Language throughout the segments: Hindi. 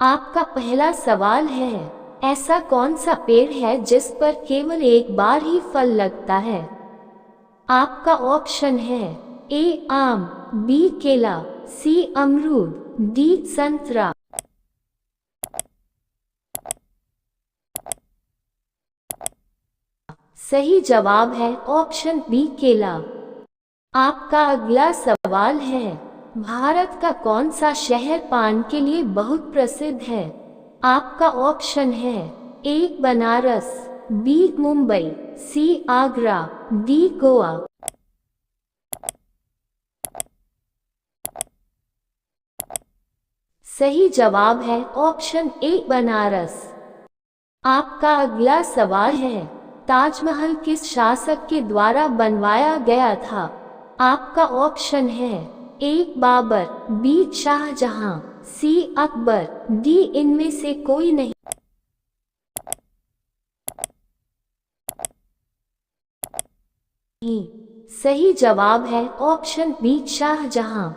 आपका पहला सवाल है, ऐसा कौन सा पेड़ है जिस पर केवल एक बार ही फल लगता है? आपका ऑप्शन है ए आम, बी केला, सी अमरूद, डी संतरा। सही जवाब है ऑप्शन बी केला। आपका अगला सवाल है, भारत का कौन सा शहर पान के लिए बहुत प्रसिद्ध है? आपका ऑप्शन है ए बनारस, बी मुंबई, सी आगरा, डी गोवा। सही जवाब है ऑप्शन ए बनारस। आपका अगला सवाल है, ताजमहल किस शासक के द्वारा बनवाया गया था? आपका ऑप्शन है ए बाबर, बी शाहजहां, सी अकबर, डी इनमें से कोई नहीं। सही जवाब है ऑप्शन बी शाहजहां।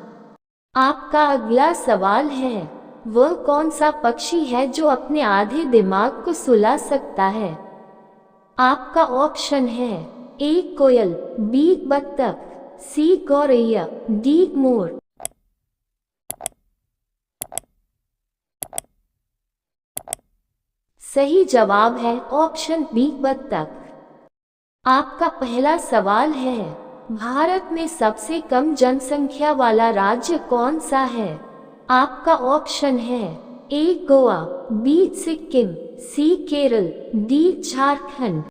आपका अगला सवाल है, वह कौन सा पक्षी है जो अपने आधे दिमाग को सुला सकता है? आपका ऑप्शन है ए कोयल, बी बत्तख, सी गौरैया, डी मोर। सही जवाब है ऑप्शन बी बत्तख। आपका पहला सवाल है, भारत में सबसे कम जनसंख्या वाला राज्य कौन सा है? आपका ऑप्शन है ए गोवा, बी सिक्किम, सी केरल, डी झारखंड।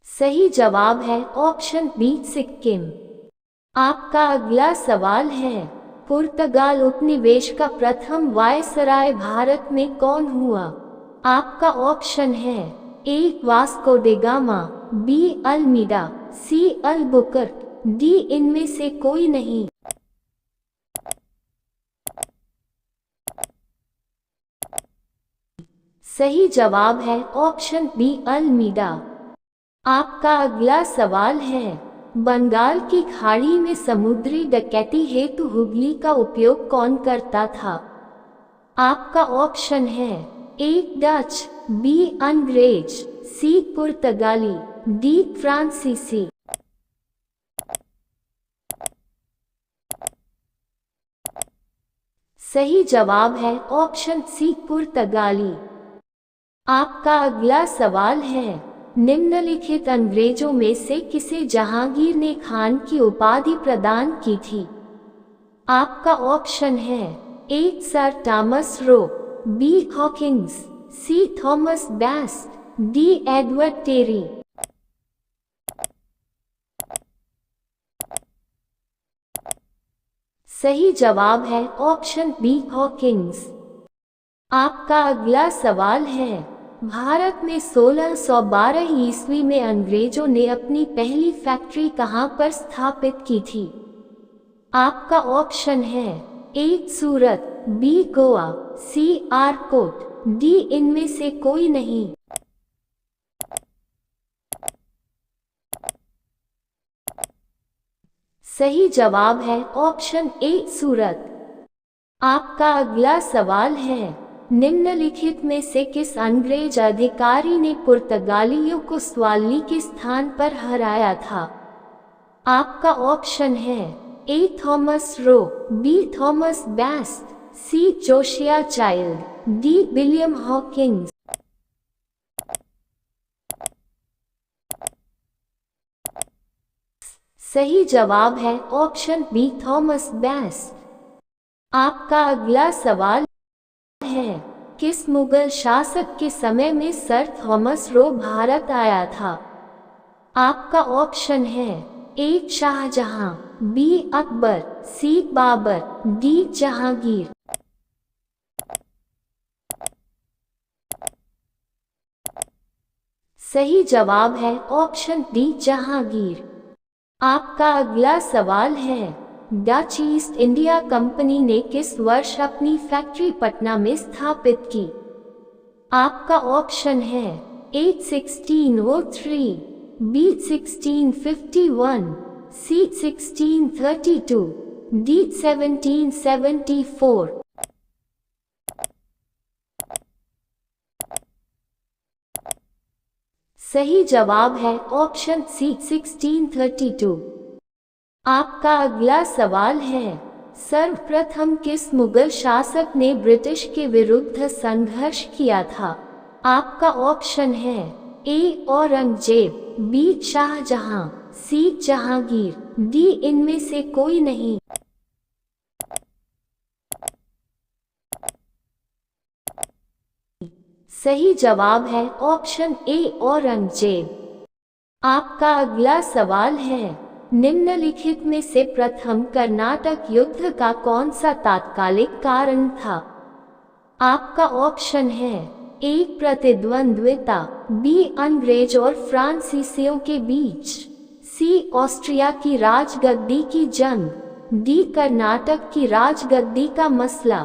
सही जवाब है ऑप्शन बी सिक्किम। आपका अगला सवाल है, पुर्तगाल उपनिवेश का प्रथम वायसराय भारत में कौन हुआ? आपका ऑप्शन है A Vasco da Gama, B Almeida, C Albuquerque, D इनमें से कोई नहीं। सही जवाब है ऑप्शन बी अल्मीडा। आपका अगला सवाल है, बंगाल की खाड़ी में समुद्री डकैती हेतु हुगली का उपयोग कौन करता था? आपका ऑप्शन है ए डच, बी अंग्रेज, सी पुर्तगाली, डी फ्रांसीसी। सही जवाब है ऑप्शन सी पुर्तगाली। आपका अगला सवाल है, निम्नलिखित अंग्रेजों में से किसे जहांगीर ने खान की उपाधि प्रदान की थी? आपका ऑप्शन है A sir Thomas Roe, B Hawkins, C Thomas Best, D Edward Terry. सही जवाब है ऑप्शन बी हॉकिंस। आपका अगला सवाल है, भारत में 1612 ईस्वी में अंग्रेजों ने अपनी पहली फैक्ट्री कहां पर स्थापित की थी? आपका ऑप्शन है ए सूरत, बी गोवा, सी आरकोट, डी इनमें से कोई नहीं। सही जवाब है ऑप्शन ए सूरत। आपका अगला सवाल है, निम्नलिखित में से किस अंग्रेज अधिकारी ने पुर्तगालियों को स्वाली के स्थान पर हराया था? आपका ऑप्शन है A Thomas Roe, B Thomas Best, C Josiah Child, D William Hawkins. सही जवाब है ऑप्शन बी थॉमस बेस्ट। आपका अगला सवाल है, किस मुगल शासक के समय में सर थॉमस रो भारत आया था? आपका ऑप्शन है ए शाहजहां, बी अकबर, सी बाबर, डी जहांगीर। सही जवाब है ऑप्शन डी जहांगीर। आपका अगला सवाल है, डच ईस्ट इंडिया कंपनी ने किस वर्ष अपनी फैक्ट्री पटना में स्थापित की? आपका ऑप्शन है ए 1603, बी 1651, सी 1632, डी 1774। सही जवाब है ऑप्शन सी 1632। आपका अगला सवाल है, सर्वप्रथम किस मुगल शासक ने ब्रिटिश के विरुद्ध संघर्ष किया था? आपका ऑप्शन है ए औरंगजेब, बी शाहजहां, सी जहांगीर, डी इनमें से कोई नहीं। सही जवाब है ऑप्शन ए औरंगजेब। आपका अगला सवाल है, निम्नलिखित में से प्रथम कर्नाटक युद्ध का कौन सा तात्कालिक कारण था? आपका ऑप्शन है ए प्रतिद्वंद्विता, बी अंग्रेज और फ्रांसीसियों के बीच, सी ऑस्ट्रिया की राजगद्दी की जंग, डी कर्नाटक की राजगद्दी का मसला।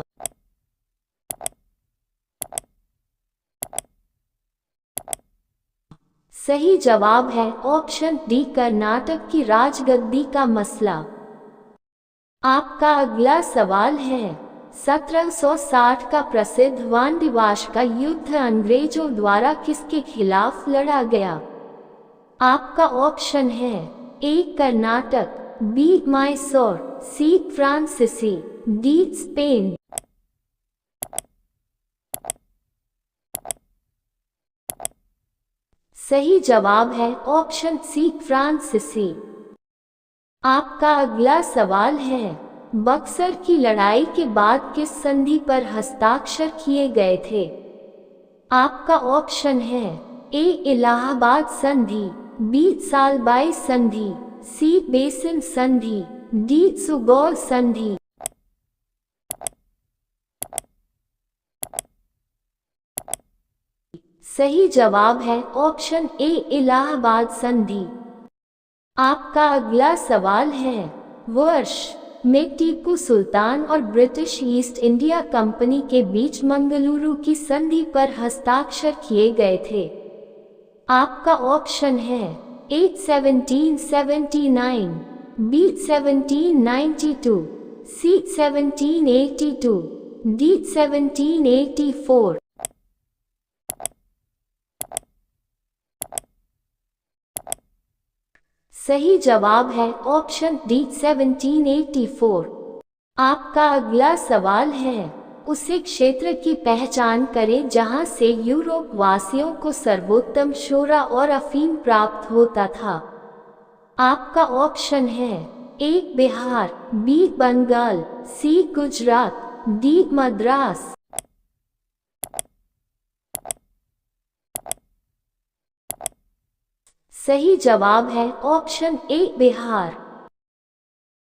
सही जवाब है ऑप्शन डी कर्नाटक की राजगद्दी का मसला। आपका अगला सवाल है, 1760 का प्रसिद्ध वानडिवाश का युद्ध अंग्रेजों द्वारा किसके खिलाफ लड़ा गया? आपका ऑप्शन है ए कर्नाटक, बी मैसूर, सी फ्रांसीसी, डी स्पेन। सही जवाब है ऑप्शन सी फ्रांसीसी। आपका अगला सवाल है, बक्सर की लड़ाई के बाद किस संधि पर हस्ताक्षर किए गए थे? आपका ऑप्शन है ए इलाहाबाद संधि, बी सालबाई संधि, सी बेसिन संधि, डी सुगौल संधि। सही जवाब है ऑप्शन ए इलाहाबाद संधि। आपका अगला सवाल है, वर्ष में टीपू सुल्तान और ब्रिटिश ईस्ट इंडिया कंपनी के बीच मंगलुरु की संधि पर हस्ताक्षर किए गए थे? आपका ऑप्शन है ए 1779, बी 1792, सी 1782, डी 1784। सही जवाब है ऑप्शन डी 1784। आपका अगला सवाल है, उसे क्षेत्र की पहचान करें जहां से यूरोप वासियों को सर्वोत्तम शोरा और अफीम प्राप्त होता था। आपका ऑप्शन है ए बिहार, बी बंगाल, सी गुजरात, डी मद्रास। सही जवाब है ऑप्शन ए बिहार।